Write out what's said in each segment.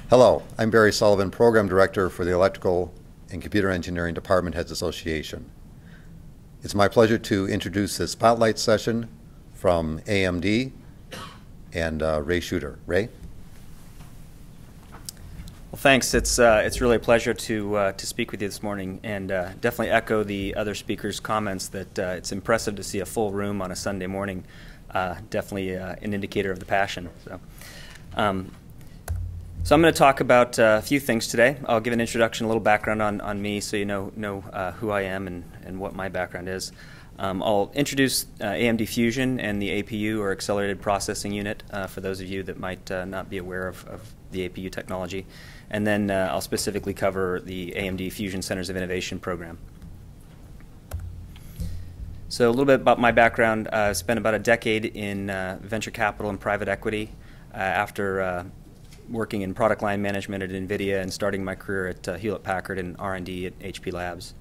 Hello, I'm Barry Sullivan, Program Director for the Electrical and Computer Engineering Department Heads Association. It's my pleasure to introduce this spotlight session from AMD and Ray Shooter. Ray? Well, thanks. It's really a pleasure to speak with you this morning, and definitely echo the other speakers' comments that it's impressive to see a full room on a Sunday morning. Definitely an indicator of the passion. So I'm going to talk about a few things today. I'll give an introduction, a little background on me, so you know who I am and what my background is. I'll introduce AMD Fusion and the APU, or Accelerated Processing Unit, for those of you that might not be aware of the APU technology. And then I'll specifically cover the AMD Fusion Centers of Innovation program. So a little bit about my background. I spent about a decade in venture capital and private equity after working in product line management at NVIDIA and starting my career at Hewlett-Packard and R&D at HP Labs.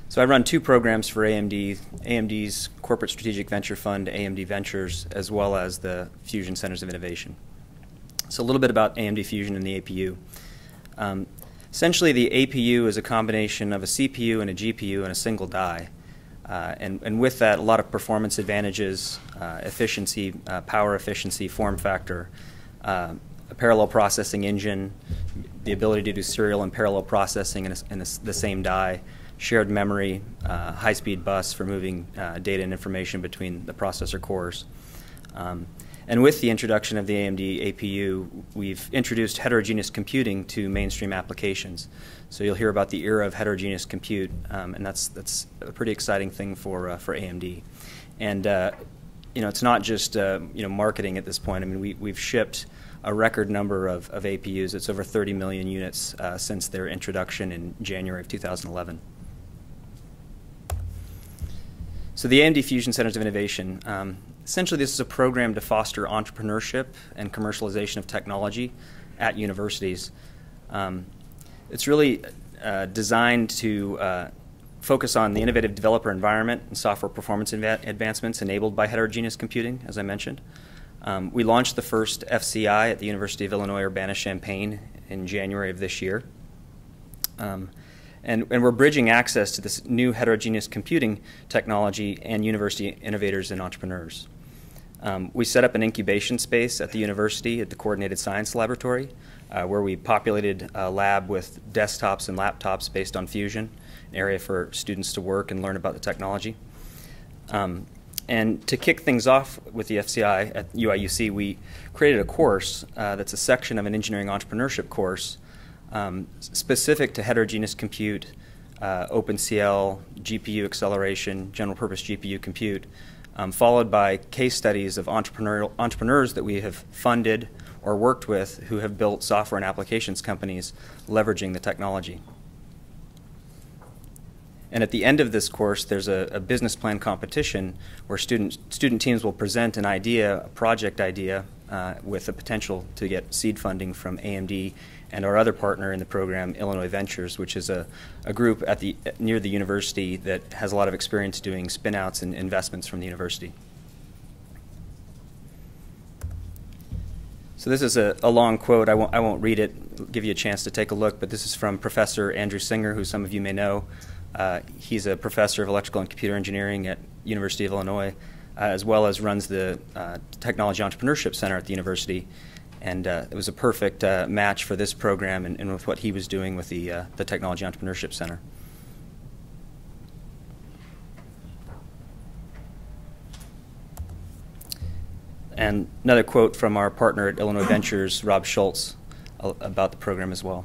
So I run two programs for AMD, AMD's Corporate Strategic Venture Fund, AMD Ventures, as well as the Fusion Centers of Innovation. So a little bit about AMD Fusion and the APU. Essentially, the APU is a combination of a CPU and a GPU and a single die. And with that, a lot of performance advantages, efficiency, power efficiency, form factor, a parallel processing engine, the ability to do serial and parallel processing in the same die, shared memory, high-speed bus for moving data and information between the processor cores. And with the introduction of the AMD APU, we've introduced heterogeneous computing to mainstream applications. So you'll hear about the era of heterogeneous compute, and that's a pretty exciting thing for AMD. And it's not just marketing at this point. I mean, we've shipped a record number of APUs. It's over 30 million units since their introduction in January of 2011. So the AMD Fusion Centers of Innovation. Essentially, this is a program to foster entrepreneurship and commercialization of technology at universities. It's really designed to focus on the innovative developer environment and software performance advancements enabled by heterogeneous computing, as I mentioned. We launched the first FCI at the University of Illinois Urbana-Champaign in January of this year. And we're bridging access to this new heterogeneous computing technology and university innovators and entrepreneurs. We set up an incubation space at the university at the Coordinated Science Laboratory, where we populated a lab with desktops and laptops based on Fusion, an area for students to work and learn about the technology. And to kick things off with the FCI at UIUC, we created a course that's a section of an engineering entrepreneurship course specific to heterogeneous compute, OpenCL, GPU acceleration, general purpose GPU compute, followed by case studies of entrepreneurs that we have funded or worked with who have built software and applications companies leveraging the technology. And at the end of this course, there's a business plan competition where student teams will present an idea, a project idea, with the potential to get seed funding from AMD and our other partner in the program, Illinois Ventures, which is a group near the university that has a lot of experience doing spin-outs and investments from the university. So this is a long quote. I won't read it. I'll give you a chance to take a look, but this is from Professor Andrew Singer, who some of you may know. He's a professor of electrical and computer engineering at University of Illinois, as well as runs the Technology Entrepreneurship Center at the university. And it was a perfect match for this program and with what he was doing with the Technology Entrepreneurship Center. And another quote from our partner at Illinois Ventures, Rob Schultz, about the program as well.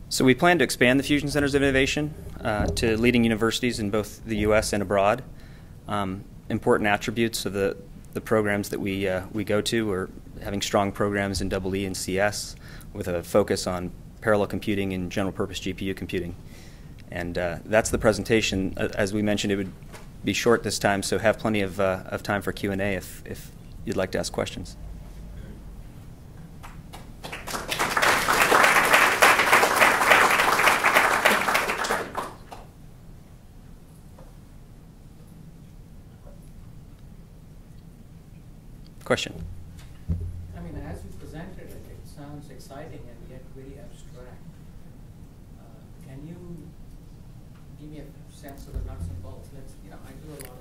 So we plan to expand the Fusion Centers of Innovation to leading universities in both the U.S. and abroad. Important attributes of the programs that we go to are having strong programs in EE and CS with a focus on parallel computing and general purpose GPU computing. And that's the presentation. As we mentioned, it would be short this time, so have plenty of time for Q&A if you'd like to ask questions. Question? I mean, as you presented it, it sounds exciting and yet very abstract. Can you give me a sense of the nuts and bolts? I do a lot of,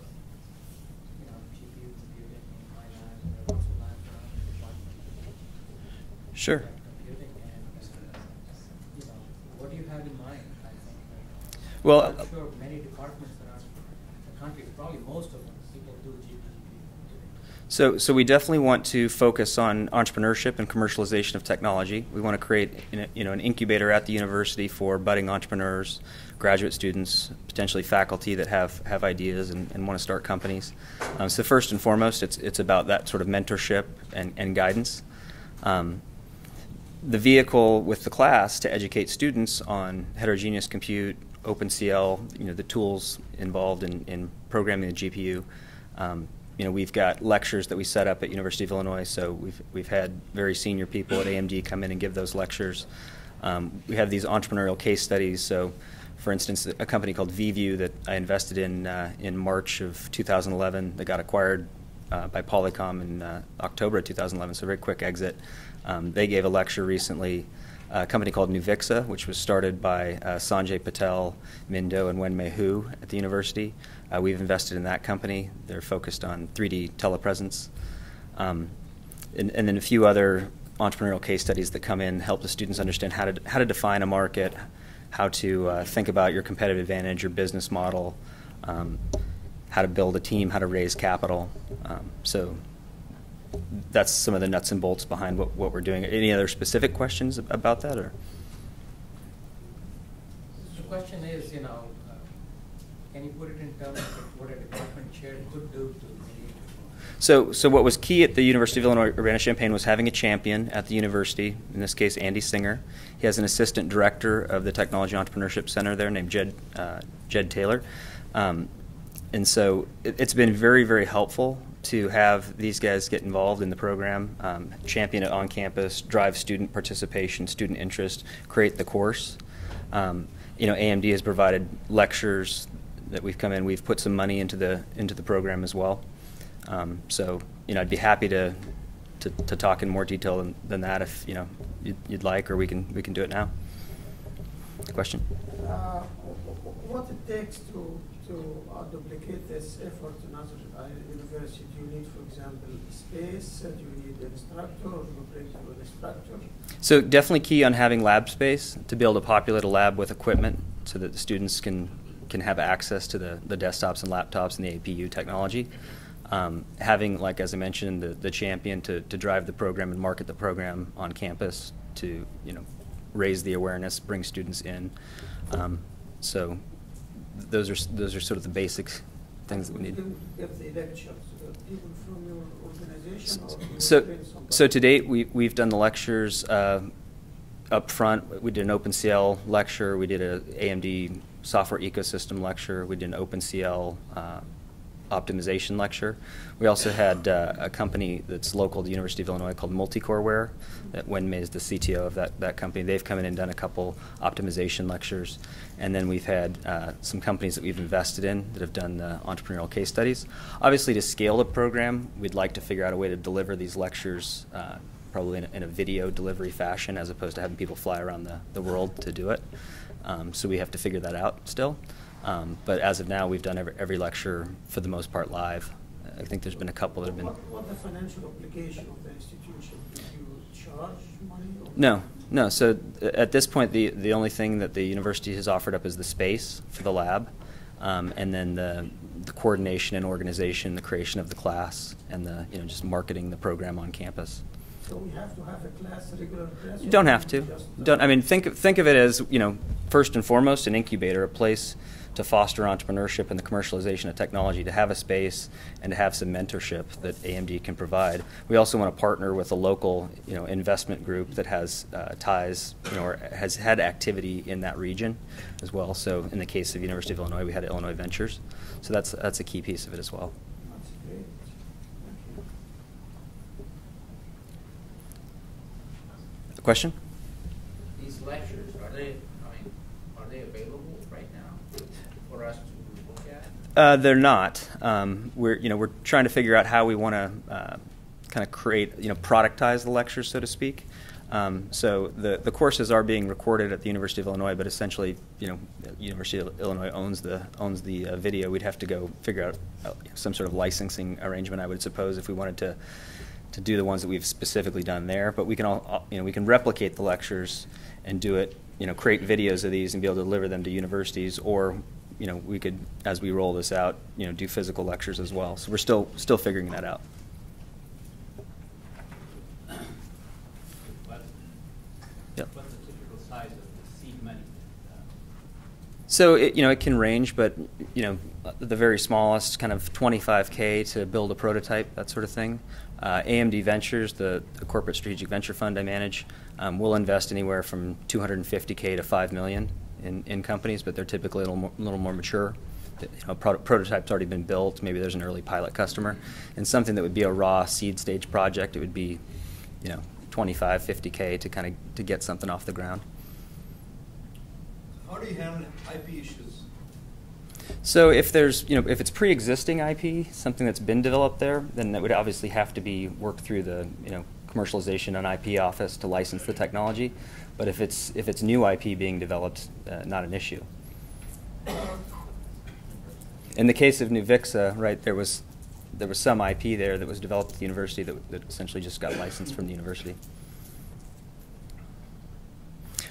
GPU computing in my lab. There are lots of labs around the department. Sure. Computing and, what do you have in mind? I think. Well, I'm sure many departments around the country, probably most of them, people do GPU computing. So we definitely want to focus on entrepreneurship and commercialization of technology. We want to create an incubator at the university for budding entrepreneurs, graduate students, potentially faculty that have ideas and want to start companies. So first and foremost, it's about that sort of mentorship and guidance. The vehicle with the class to educate students on heterogeneous compute, OpenCL, the tools involved in programming the GPU. We've got lectures that we set up at University of Illinois, so we've had very senior people at AMD come in and give those lectures. We have these entrepreneurial case studies. So, for instance, a company called VView that I invested in March of 2011 that got acquired by Polycom in October of 2011, so a very quick exit. They gave a lecture recently. A company called Nuvixa, which was started by Sanjay Patel, Mindo, and Wenmei Hu at the university. We've invested in that company. They're focused on 3D telepresence. And then a few other entrepreneurial case studies that come in help the students understand how to define a market, how to think about your competitive advantage, your business model, how to build a team, how to raise capital. So that's some of the nuts and bolts behind what we're doing. Any other specific questions about that? Or? The question is, can you put it in terms of what a department chair could do to So what was key at the University of Illinois Urbana-Champaign was having a champion at the university, in this case Andy Singer. He has an assistant director of the Technology Entrepreneurship Center there named Jed Taylor. And so it's been very, very helpful to have these guys get involved in the program, champion it on campus, drive student participation, student interest, create the course. AMD has provided lectures that we've come in. We've put some money into the program as well. So I'd be happy to talk in more detail than that if you'd like, or we can do it now. Question? What it takes to duplicate this effort in other universities? Do you need, for example, space? Do you need an instructor, or do you bring an instructor? So definitely key on having lab space to be able to populate a lab with equipment so that the students can have access to the desktops and laptops and the APU technology. Having, like as I mentioned, the champion to drive the program and market the program on campus to raise the awareness, bring students in. So those are sort of the basic things that we need. Give the lectures to people from your organization, or so to date we've done the lectures up front. We did an OpenCL lecture. We did a AMD software ecosystem lecture. We did an OpenCL optimization lecture. We also had a company that's local to the University of Illinois called Multicoreware. That Wenmei is the CTO of that company. They've come in and done a couple optimization lectures. And then we've had some companies that we've invested in that have done entrepreneurial case studies. Obviously, to scale the program, we'd like to figure out a way to deliver these lectures probably in a video delivery fashion, as opposed to having people fly around the world to do it. So we have to figure that out still. But as of now, we've done every lecture for the most part live. I think there's been a couple that have been. What the financial obligation of the institution? Do you charge money? Or No. So at this point, the only thing that the university has offered up is the space for the lab, and then the coordination and organization, the creation of the class, and the just marketing the program on campus. So we have to have a class, a regular class? You don't have to. Think of it as first and foremost an incubator, a place to foster entrepreneurship and the commercialization of technology, to have a space and to have some mentorship that AMD can provide. We also want to partner with a local investment group that has ties or has had activity in that region as well. So in the case of University of Illinois, we had Illinois Ventures. So that's a key piece of it as well. That's great. Thank you. Question? These lectures, are they available right now for us to look at? They're not. We're trying to figure out how we want to kind of create, productize the lectures, so to speak. So the courses are being recorded at the University of Illinois, but essentially, University of Illinois owns the video. We'd have to go figure out some sort of licensing arrangement, I would suppose, if we wanted to do the ones that we've specifically done there. But we can we can replicate the lectures and do it, create videos of these and be able to deliver them to universities, or we could, as we roll this out, do physical lectures as well. So we're still figuring that out. Yep. What's the typical size of the seed money? So it can range, but the very smallest, kind of $25K to build a prototype, that sort of thing. AMD Ventures, the corporate strategic venture fund I manage, will invest anywhere from $250K to $5 million in companies, but they're typically a little more mature. Prototype's already been built. Maybe there's an early pilot customer, and something that would be a raw seed stage project, it would be, 25, 50K to get something off the ground. How do you handle IP issues? So if there's, if it's pre-existing IP, something that's been developed there, then that would obviously have to be worked through the, commercialization and IP office to license the technology. But if it's new IP being developed, not an issue. In the case of Nuvixa, right, there was some IP there that was developed at the university that essentially just got licensed from the university.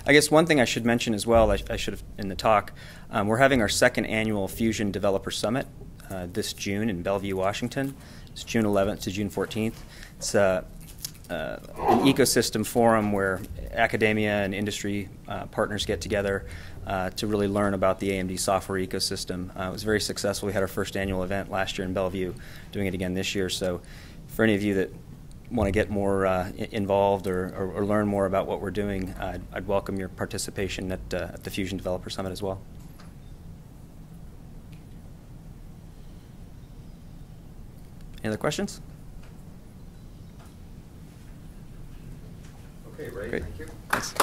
I guess one thing I should mention as well, I should have in the talk, we're having our second annual Fusion Developer Summit this June in Bellevue, Washington. It's June 11th to June 14th. It's an ecosystem forum where academia and industry partners get together to really learn about the AMD software ecosystem. It was very successful. We had our first annual event last year in Bellevue, doing it again this year. So for any of you that want to get more involved or learn more about what we're doing, I'd welcome your participation at the Fusion Developer Summit as well. Any other questions? Okay, Ray, Great. thank you. Thanks.